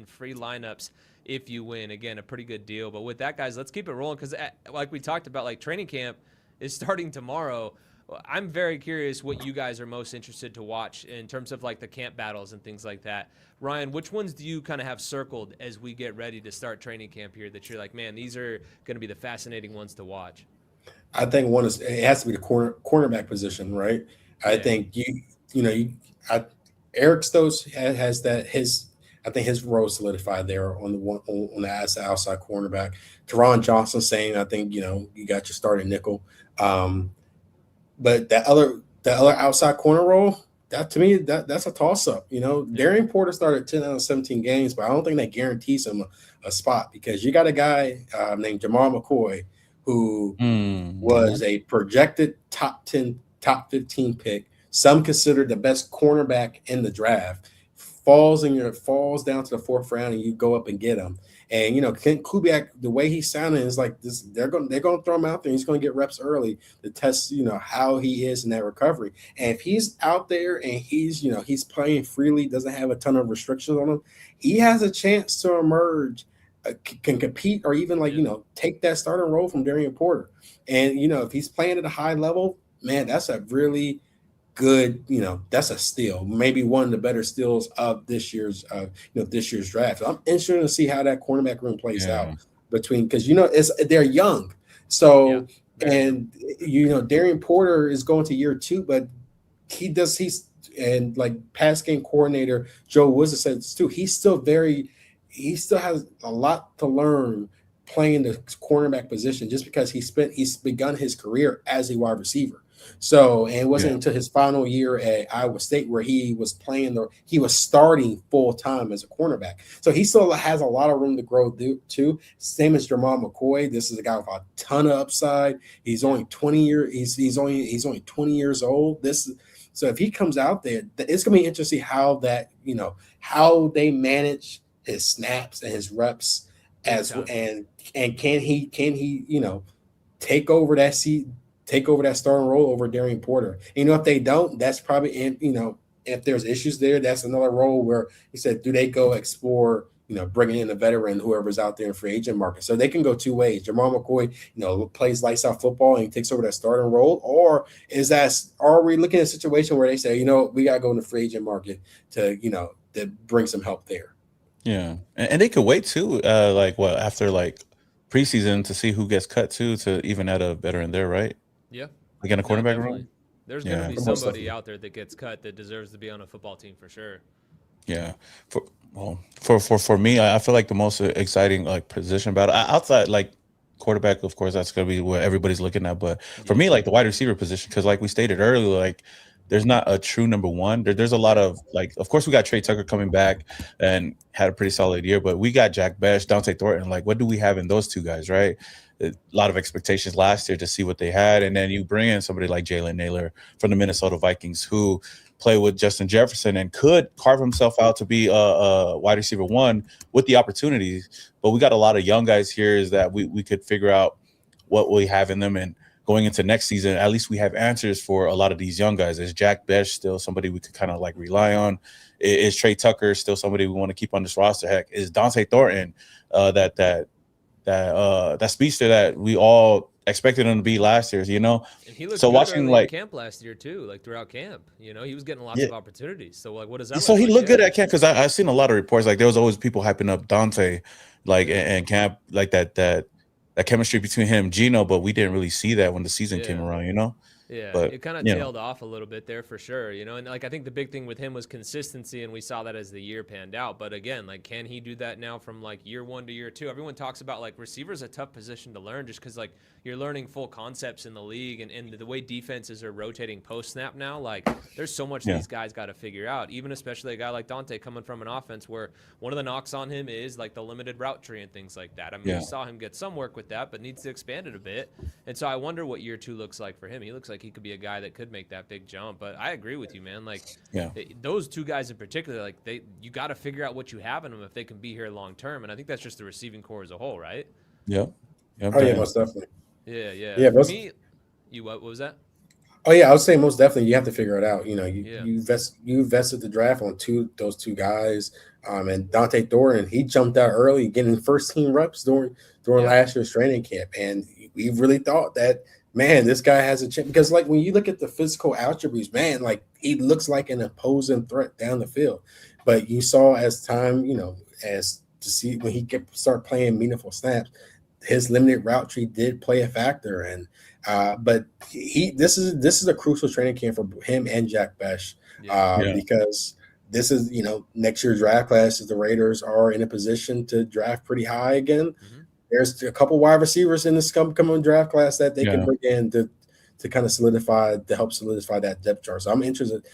free lineups if you win. Again, a pretty good deal. But with that, guys, let's keep it rolling because, like we talked about, like training camp is starting tomorrow. I'm very curious what you guys are most interested to watch in terms of like the camp battles and things like that. Ryan, which ones do you kind of have circled as we get ready to start training camp here that you're like, man, these are going to be the fascinating ones to watch? I think one is it has to be the cornerback position, right? I Yeah. think I, Eric Stokes has that his. I think his role solidified there on the one on the outside cornerback. Teron Johnson saying, I think you got your starting nickel. Um, but that other outside corner role, that to me that's a toss up. Yeah. Darian Porter started 10 out of 17 games, but I don't think that guarantees him a spot because you got a guy named Jamal McCoy who was a projected top 10, top 15 pick. Some considered the best cornerback in the draft. Falls down to the fourth round, and you go up and get him. And Kent Kubiak, the way he's sounding is like this. They're gonna throw him out there. He's gonna get reps early to test how he is in that recovery. And if he's out there and he's playing freely, doesn't have a ton of restrictions on him, he has a chance to emerge, can compete, or even take that starting role from Darian Porter. And if he's playing at a high level, man, that's a really good, that's a steal. Maybe one of the better steals of this year's draft. I'm interested to see how that cornerback room plays out between because they're young. Yeah. So Very young. and Darian Porter is going to year 2, but he's and like pass game coordinator Joe Woods said too. He still has a lot to learn playing the cornerback position just because he's begun his career as a wide receiver. So, and it wasn't until his final year at Iowa State where he was starting full time as a cornerback. So he still has a lot of room to grow too. Same as Jamal McCoy. This is a guy with a ton of upside. He's only 20 years old. So if he comes out there, it's gonna be interesting how they manage his snaps and his reps and can he take over that seat, take over that starting role over Darian Porter. If they don't, that's probably if there's issues there, that's another role where he said, do they go explore bringing in a veteran, whoever's out there in free agent market. So they can go two ways. Jamal McCoy, plays lights out football and he takes over that starting role, or are we looking at a situation where they say, we got to go in the free agent market to bring some help there. Yeah, and they could wait too, after preseason to see who gets cut too, to even add a veteran there, right? Yeah. Like in a No, quarterback definitely. room. There's going to Yeah, be somebody out there that gets cut that deserves to be on a football team for sure. yeah. For me, I feel like the most exciting position battle outside quarterback, of course, that's gonna be what everybody's looking at. But for me, the wide receiver position, because like we stated earlier, there's not a true number one. There's a lot of of course, we got Trey Tucker coming back and had a pretty solid year, but we got Jack Bech, Dante Thornton. What do we have in those two guys, right? A lot of expectations last year to see what they had, and then you bring in somebody like Jalen Naylor from the Minnesota Vikings, who play with Justin Jefferson and could carve himself out to be a wide receiver one with the opportunities. But we got a lot of young guys here is that we could figure out what we have in them, and going into next season, at least we have answers for a lot of these young guys. Is Jack Bech still somebody we could kind of rely on? Is Trey Tucker still somebody we want to keep on this roster? Heck, is Dante Thornton that speedster that we all expected him to be last year? And he looked so good watching early in camp last year too, throughout camp. He was getting lots of opportunities. So what does that so look he like? looked good at camp because I've seen a lot of reports there was always people hyping up Dante in camp that chemistry between him and Gino, but we didn't really see that when the season came around. Yeah, But it kind of tailed off a little bit there for sure, and I think the big thing with him was consistency, and we saw that as the year panned out. But again, can he do that now from year 1 to year 2? Everyone talks about receivers a tough position to learn just because you're learning full concepts in the league, and the way defenses are rotating post snap now, there's so much these guys got to figure out. Even especially a guy like Dante coming from an offense where one of the knocks on him is the limited route tree and things like that. I mean, we saw him get some work with that, but needs to expand it a bit. And so I wonder what year 2 looks like for him. He looks like he could be a guy that could make that big jump. But I agree with you, man. Those two guys in particular, you got to figure out what you have in them if they can be here long term. And I think that's just the receiving core as a whole, right? Yeah. Oh yeah, most definitely. Yeah. Yeah, For me, what was that? Oh yeah, I would say most definitely you have to figure it out. You know, Yeah. you vested the draft on those two guys, and Dante Thornton, he jumped out early, getting first team reps during Yeah. last year's training camp, and we really thought that, man, this guy has a chance, because like when you look at the physical attributes, man, like he looks like an opposing threat down the field, but you saw as time, as to see when he start playing meaningful snaps, his limited route tree did play a factor, and but this is a crucial training camp for him and Jack Besh, Yeah. Yeah. because this is, next year's draft class, as the Raiders are in a position to draft pretty high again. Mm-hmm. There's a couple wide receivers in this coming draft class that they can Yeah. bring in to kind of help solidify that depth chart. So I'm interested.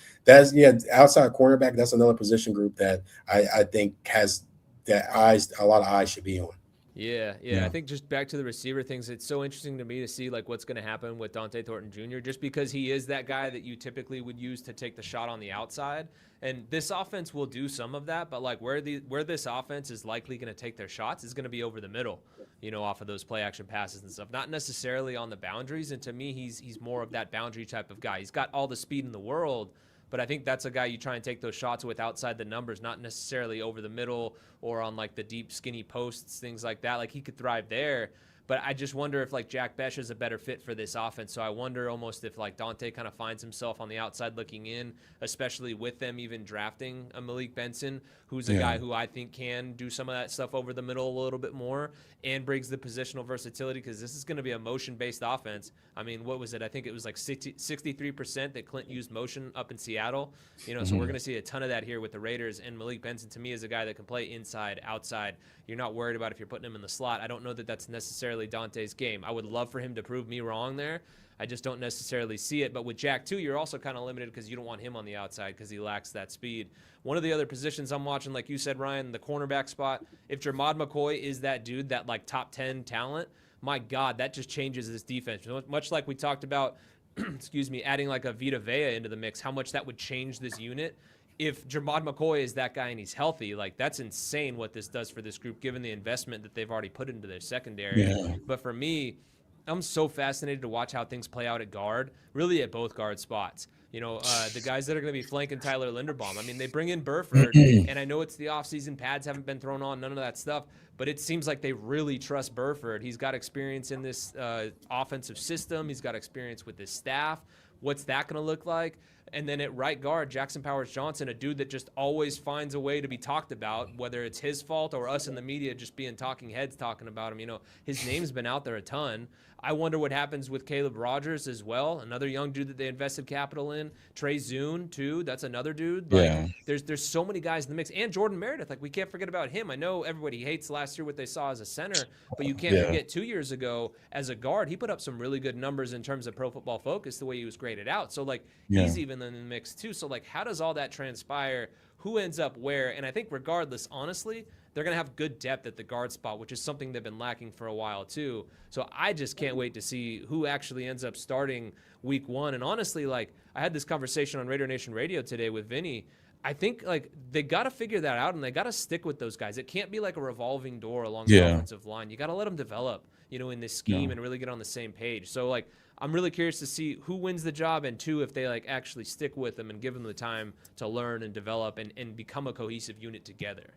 Outside cornerback, that's another position group that I think has a lot of eyes should be on. Yeah, yeah. I Yeah. think just back to the receiver things, it's so interesting to me to see like what's going to happen with Dante Thornton Jr. just because he is that guy that you typically would use to take the shot on the outside. And this offense will do some of that, but like where this offense is likely going to take their shots is going to be over the middle, off of those play action passes and stuff. Not necessarily on the boundaries. And to me, he's more of that boundary type of guy. He's got all the speed in the world. But I think that's a guy you try and take those shots with outside the numbers, not necessarily over the middle or on like the deep, skinny posts, things like that. Like he could thrive there. But I just wonder if like Jack Besh is a better fit for this offense. So I wonder almost if like Dante kind of finds himself on the outside looking in, especially with them even drafting a Malik Benson, who's a guy who I think can do some of that stuff over the middle a little bit more and brings the positional versatility, because this is going to be a motion-based offense. I mean, what was it? I think it was like 63% that Clint used motion up in Seattle. So we're going to see a ton of that here with the Raiders. And Malik Benson, to me, is a guy that can play inside, outside. You're not worried about if you're putting him in the slot. I don't know that that's necessarily Dante's game. I would love for him to prove me wrong there. I just don't necessarily see it. But with Jack, too, you're also kind of limited because you don't want him on the outside because he lacks that speed. One of the other positions I'm watching, like you said, Ryan, the cornerback spot, if Jermod McCoy is that dude, that like top 10 talent, my God, that just changes this defense. Much like we talked about, adding like a Vita Vea into the mix, how much that would change this unit. If Jermod McCoy is that guy and he's healthy, like that's insane what this does for this group, given the investment that they've already put into their secondary. Yeah. But for me, I'm so fascinated to watch how things play out at guard, really at both guard spots. The guys that are going to be flanking Tyler Linderbaum. I mean, they bring in Burford, and I know it's the offseason, pads haven't been thrown on, none of that stuff, but it seems like they really trust Burford. He's got experience in this offensive system. He's got experience with his staff. What's that going to look like? And then at right guard, Jackson Powers-Johnson, a dude that just always finds a way to be talked about, whether it's his fault or us in the media just being talking heads talking about him. His name's been out there a ton. I wonder what happens with Caleb Rogers as well, another young dude that they invested capital in. Trey Zune, too. That's another dude. Like, there's so many guys in the mix. And Jordan Meredith. Like, we can't forget about him. I know everybody hates last year what they saw as a center, but you can't forget 2 years ago as a guard, he put up some really good numbers in terms of Pro Football Focus, the way he was graded out. So, like, he's even in the mix, too. So, like, how does all that transpire? Who ends up where? And I think regardless, honestly, they're going to have good depth at the guard spot, which is something they've been lacking for a while, too. So I just can't wait to see who actually ends up starting week one. And honestly, like, I had this conversation on Raider Nation Radio today with Vinny. I think, like, they got to figure that out, and they got to stick with those guys. It can't be like a revolving door along the offensive line. You got to let them develop, in this scheme and really get on the same page. So, like, I'm really curious to see who wins the job, and two, if they like actually stick with them and give them the time to learn and develop and become a cohesive unit together.